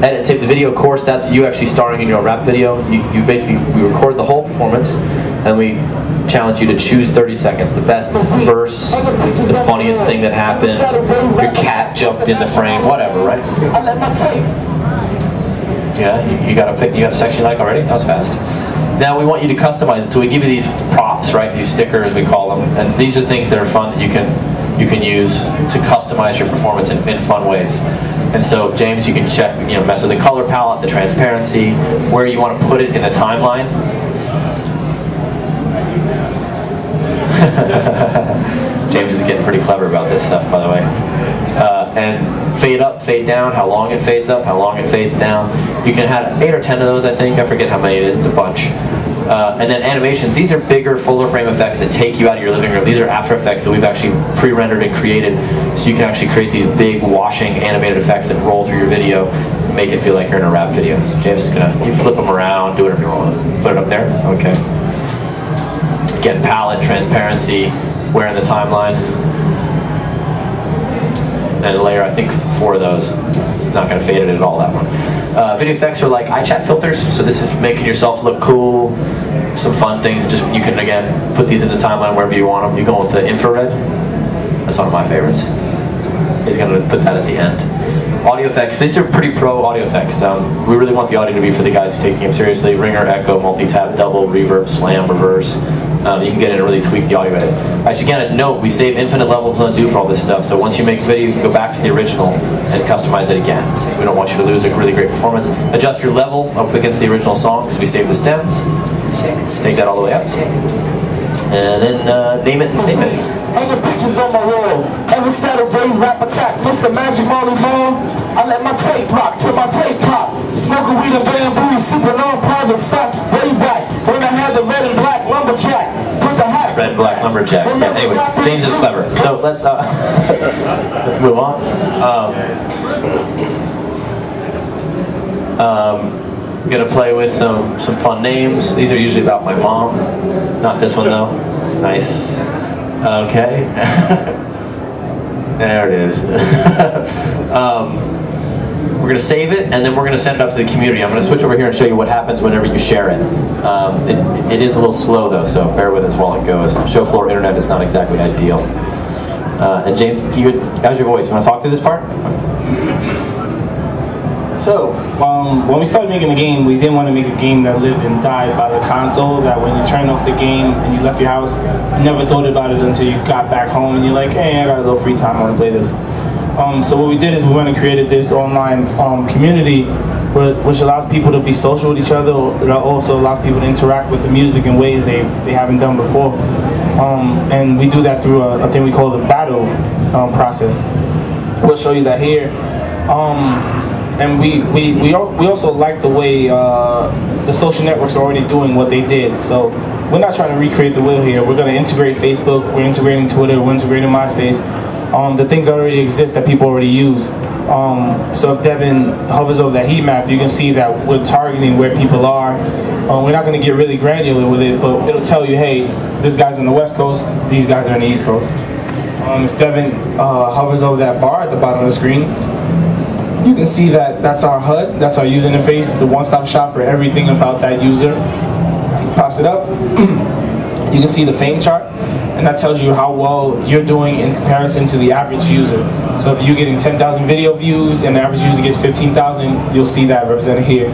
edit and save the video. Of course, that's you actually starring in your own rap video. You basically, we record the whole performance, and we challenge you to choose 30 seconds. The best verse, the funniest thing that happened, your cat jumped in the frame, whatever, right? Yeah, you got a section you like already? That was fast. Now we want you to customize it, so we give you these props, right? These stickers, we call them, and these are things that are fun that you can use to customize your performance in fun ways. And so, James, you can check, mess with the color palette, the transparency, where you want to put it in the timeline. James is getting pretty clever about this stuff, by the way. And fade up, fade down, how long it fades up, how long it fades down. You can have 8 or 10 of those, I think. I forget how many it is. It's a bunch. And then animations. These are bigger, fuller frame effects that take you out of your living room. These are After Effects that we've actually pre-rendered and created, so you can actually create these big, washing, animated effects that roll through your video and make it feel like you're in a rap video. So James is you flip them around, do whatever you want. Put it up there. Okay. Again, palette, transparency, where in the timeline. And layer, I think, 4 of those. It's not going to fade it at all, that one. Video effects are like iChat filters, so this is making yourself look cool, some fun things. Just you can, again, put these in the timeline wherever you want them. You go with the infrared. That's one of my favorites. He's going to put that at the end. Audio effects. These are pretty pro audio effects. We really want the audio to be for the guys who take the game seriously. Ringer, echo, multi-tap, double, reverb, slam, reverse. You can get in and really tweak the audio edit. Actually, again, a note, we save infinite levels to undo for all this stuff, so once you make a video, you can go back to the original and customize it again. So we don't want you to lose a really great performance. Adjust your level up against the original song, because we save the stems. Take that all the way up. And then name it and save it. Hanging pictures on my wall. Every Saturday, rap attack. Mr. Magic Molly Mall. I let my tape rock till my tape pop. Smoking weed and bamboo, sipping on private stock. Way back when I had the red and black lumberjack. Put the hat. Red and black lumberjack. Yeah, anyway, James is clever. So let's let's move on. I'm gonna play with some fun names. These are usually about my mom. Not this one though. It's nice. Okay. There it is. We're gonna save it and then we're gonna send it up to the community. I'm gonna switch over here and show you what happens whenever you share it. It is a little slow though, so bear with us while it goes. Show floor internet is not exactly ideal. And James, how's your voice? You wanna talk through this part? So, when we started making the game, we didn't want to make a game that lived and died by the console, that when you turned off the game and you left your house, you never thought about it until you got back home and you're like, hey, I got a little free time, I want to play this. So what we did is we went and created this online community which allows people to be social with each other. It also allows people to interact with the music in ways they haven't done before. And we do that through a thing we call the battle process. We'll show you that here. And we also like the way the social networks are already doing what they did. So we're not trying to recreate the wheel here. We're going to integrate Facebook, we're integrating Twitter, we're integrating MySpace. The things that already exist that people already use. So if Devin hovers over that heat map, you can see that we're targeting where people are. We're not going to get really granular with it, but it'll tell you, hey, this guy's on the West Coast, these guys are on the East Coast. If Devin hovers over that bar at the bottom of the screen, you can see that that's our HUD, that's our user interface, the one-stop shop for everything about that user. Pops it up. You can see the fame chart, and that tells you how well you're doing in comparison to the average user. So if you're getting 10,000 video views and the average user gets 15,000, you'll see that represented here.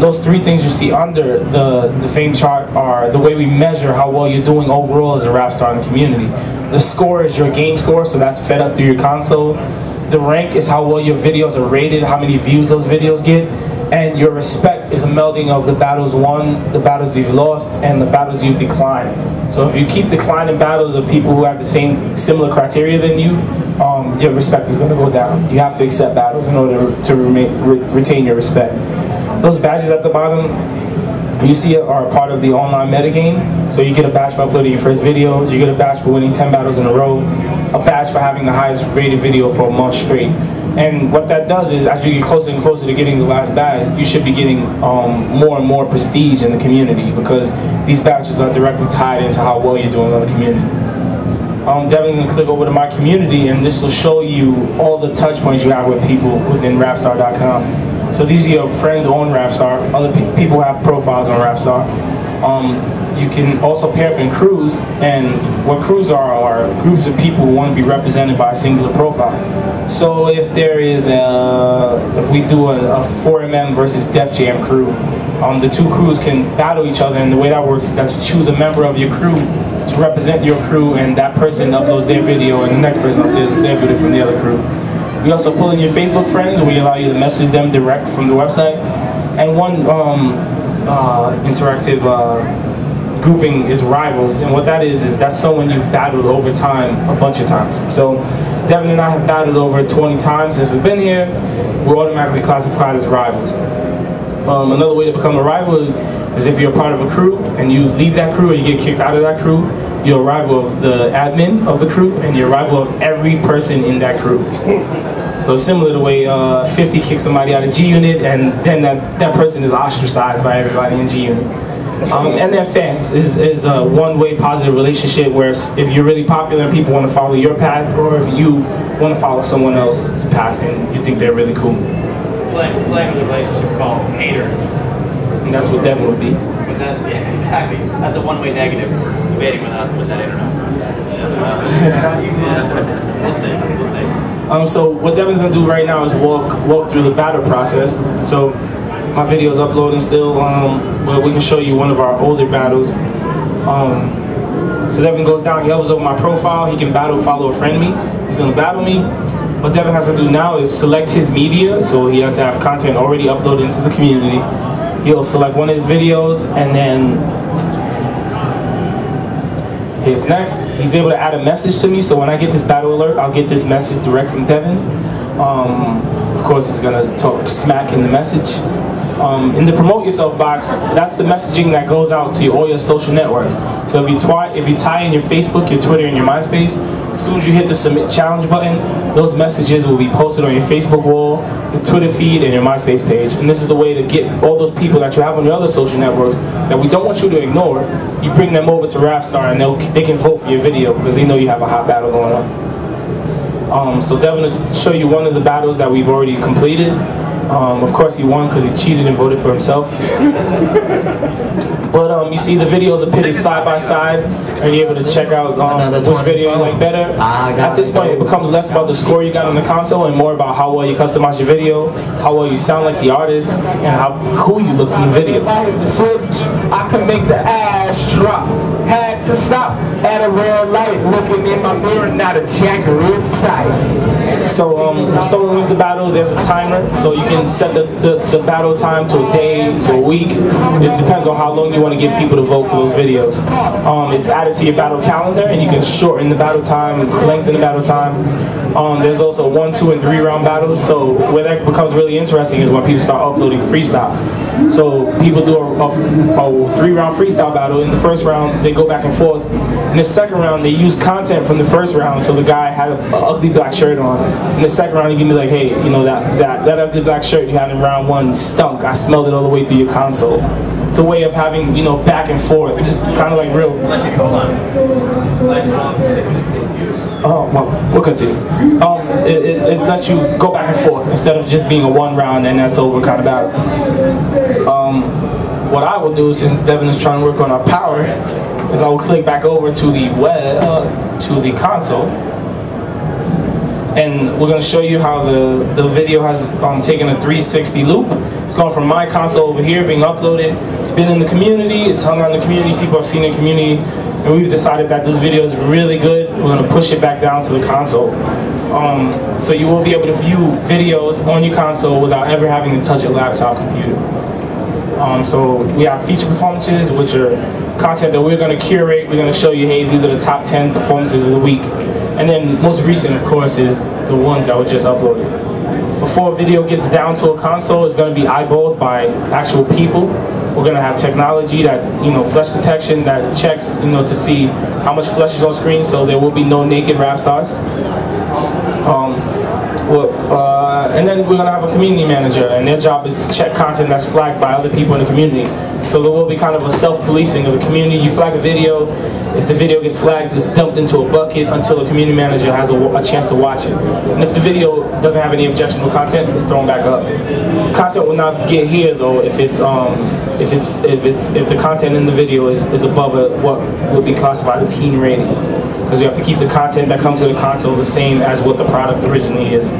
Those 3 things you see under the fame chart are the way we measure how well you're doing overall as a rap star in the community. The score is your game score, so that's fed up through your console. The rank is how well your videos are rated, how many views those videos get. And your respect is a melding of the battles won, the battles you've lost, and the battles you've declined. So if you keep declining battles of people who have the similar criteria than you, your respect is going to go down. You have to accept battles in order to retain your respect. Those badges at the bottom, you see are a part of the online metagame. So you get a badge for uploading your first video, you get a badge for winning 10 battles in a row, a badge for having the highest rated video for a month straight. And what that does is, as you get closer and closer to getting the last badge, you should be getting more and more prestige in the community, because these badges are directly tied into how well you're doing on the community. Definitely going to click over to my community, and this will show you all the touch points you have with people within Rapstar.com. So these are your friends on Rapstar. Other people have profiles on Rapstar. You can also pair up in crews, and what crews are groups of people who want to be represented by a singular profile. So if there is if we do a 4MM versus Def Jam crew, the two crews can battle each other, and the way that works is that you choose a member of your crew to represent your crew, and that person uploads their video, and the next person uploads their video from the other crew. We also pull in your Facebook friends, and we allow you to message them direct from the website. And one interactive grouping is rivals, and what that is that's someone you've battled over time a bunch of times. So Devin and I have battled over 20 times since we've been here. We're automatically classified as rivals. Another way to become a rival is if you're a part of a crew and you leave that crew or you get kicked out of that crew, you're a rival of the admin of the crew, and you're a rival of every person in that crew. So similar to the way 50 kicks somebody out of G Unit, and then that person is ostracized by everybody in G Unit. And then fans is a one-way positive relationship where if you're really popular and people want to follow your path, or if you want to follow someone else's path and you think they're really cool. Playing with a relationship called haters. And that's what Devin would be. But that, yeah, exactly. That's a one-way negative. We're debating whether to put that in or not. We'll see. So what Devin's gonna do right now is walk through the battle process. So my video's uploading still, where we can show you one of our older battles. So Devin goes down, he hovers over my profile, he can battle, follow, or friend me. He's gonna battle me. What Devin has to do now is select his media, so he has to have content already uploaded into the community. He'll select one of his videos, and then here's next. He's able to add a message to me, so when I get this battle alert, I'll get this message direct from Devin. Of course, he's gonna talk smack in the message. In the promote yourself box, that's the messaging that goes out to all your social networks. So if you tie in your Facebook, your Twitter, and your MySpace, as soon as you hit the submit challenge button, those messages will be posted on your Facebook wall, your Twitter feed, and your MySpace page. And this is the way to get all those people that you have on your other social networks that we don't want you to ignore. You bring them over to Rapstar, and they can vote for your video because they know you have a hot battle going on. So Devin will show you one of the battles that we've already completed. Of course he won because he cheated and voted for himself. But you see the videos are pitted side by side, and you're able to check out which video you like better. At this point, it becomes less about the score you got on the console and more about how well you customize your video, how well you sound like the artist, and how cool you look in the video. I can make the ass drop. Had to stop at a red light, looking in my mirror, not a jacker in sight. So if someone wins the battle, there's a timer, so you can set the battle time to a day, to a week. It depends on how long you want to give people to vote for those videos. It's added to your battle calendar, and you can shorten the battle time, lengthen the battle time. There's also 1, 2, and 3 round battles. So where that becomes really interesting is when people start uploading freestyles. So people do a 3-round freestyle battle. In the first round, they go back and forth. In the second round, they use content from the first round. So the guy had an ugly black shirt on. In the second round, he can be like, hey, you know, that ugly black shirt you had in round 1 stunk. I smelled it all the way through your console. It's a way of having, you know, back and forth. It's kind of like real. Hold on. Oh, well, we'll continue. It lets you go back and forth instead of just being a 1 round and that's over kind of battle. What I will do, since Devin is trying to work on our power, is I will click back over to the web, to the console, and we're going to show you how the video has taken a 360 loop. It's gone from my console over here being uploaded. It's been in the community. It's hung on the community. People have seen it in the community. And we've decided that this video is really good. We're going to push it back down to the console. So you will be able to view videos on your console without ever having to touch a laptop computer. So we have feature performances, which are content that we're going to curate. We're going to show you, hey, these are the top 10 performances of the week. And then most recent, of course, is the ones that were just uploaded. Before a video gets down to a console, it's going to be eyeballed by actual people. We're going to have technology that, you know, flesh detection that checks, you know, to see how much flesh is on screen, so there will be no naked rap stars. And then we're going to have a community manager, and their job is to check content that's flagged by other people in the community. So there will be kind of a self-policing of the community. You flag a video, If the video gets flagged, it's dumped into a bucket until a community manager has a chance to watch it. And if the video doesn't have any objectionable content, it's thrown back up. Content will not get here though if the content in the video is above what would be classified a teen rating, because we have to keep the content that comes to the console the same as what the product originally is.